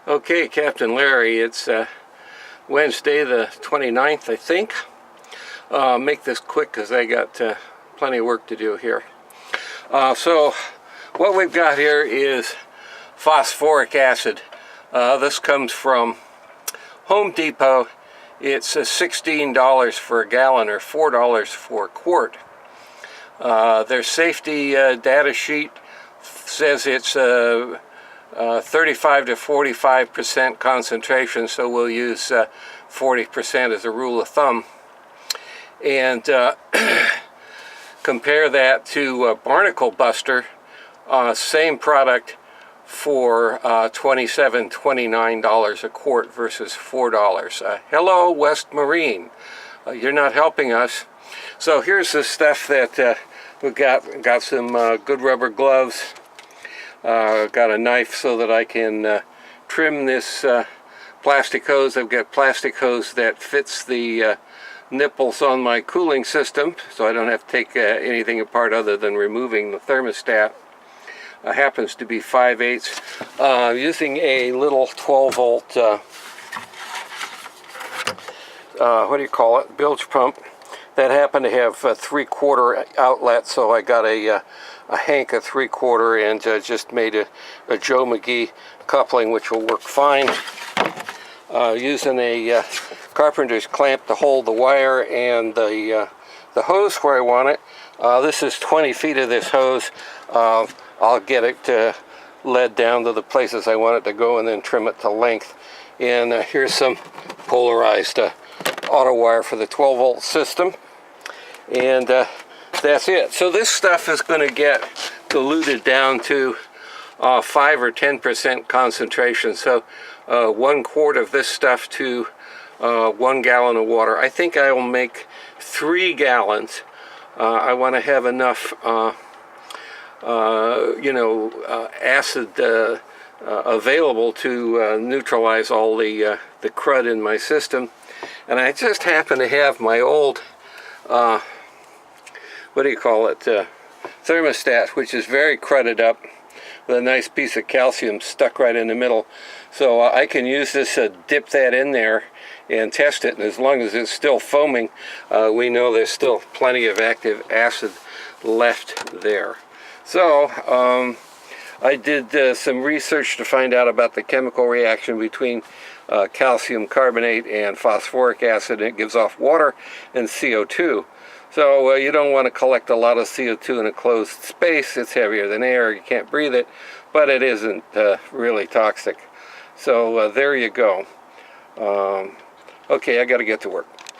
Okay, Captain Larry, it's Wednesday the 29th, I think. Make this quick because I got plenty of work to do here. So what we've got here is phosphoric acid. This comes from Home Depot. It's $16 for a gallon or $4 for a quart. Their safety data sheet says it's 35 to 45% concentration, so we'll use 40% as a rule of thumb. And compare that to Barnacle Buster, same product for $27, $29 a quart versus $4. Hello, West Marine. You're not helping us. So here's the stuff that we've got some good rubber gloves. Got a knife so that I can trim this plastic hose. I've got plastic hose that fits the nipples on my cooling system, so I don't have to take anything apart other than removing the thermostat. Happens to be 5/8. Using a little 12-volt, what do you call it, bilge pump. That happened to have a 3/4 outlet, so I got a hank of 3/4 and just made a Joe McGee coupling, which will work fine. Using a carpenter's clamp to hold the wire and the hose where I want it. This is 20 feet of this hose. I'll get it led down to the places I want it to go and then trim it to length. And here's some polarized auto wire for the 12-volt system. And that's it. So this stuff is going to get diluted down to 5 or 10% concentration. So 1 quart of this stuff to 1 gallon of water. I think I will make 3 gallons. I want to have enough acid available to neutralize all the crud in my system. And I just happen to have my old what do you call it, thermostat, which is very crudded up with a nice piece of calcium stuck right in the middle. So I can use this, dip that in there and test it, and as long as it's still foaming, we know there's still plenty of active acid left there. So I did some research to find out about the chemical reaction between calcium carbonate and phosphoric acid. It gives off water and CO2. So you don't want to collect a lot of CO2 in a closed space. It's heavier than air. You can't breathe it, but it isn't really toxic. So there you go. Okay, I got to get to work.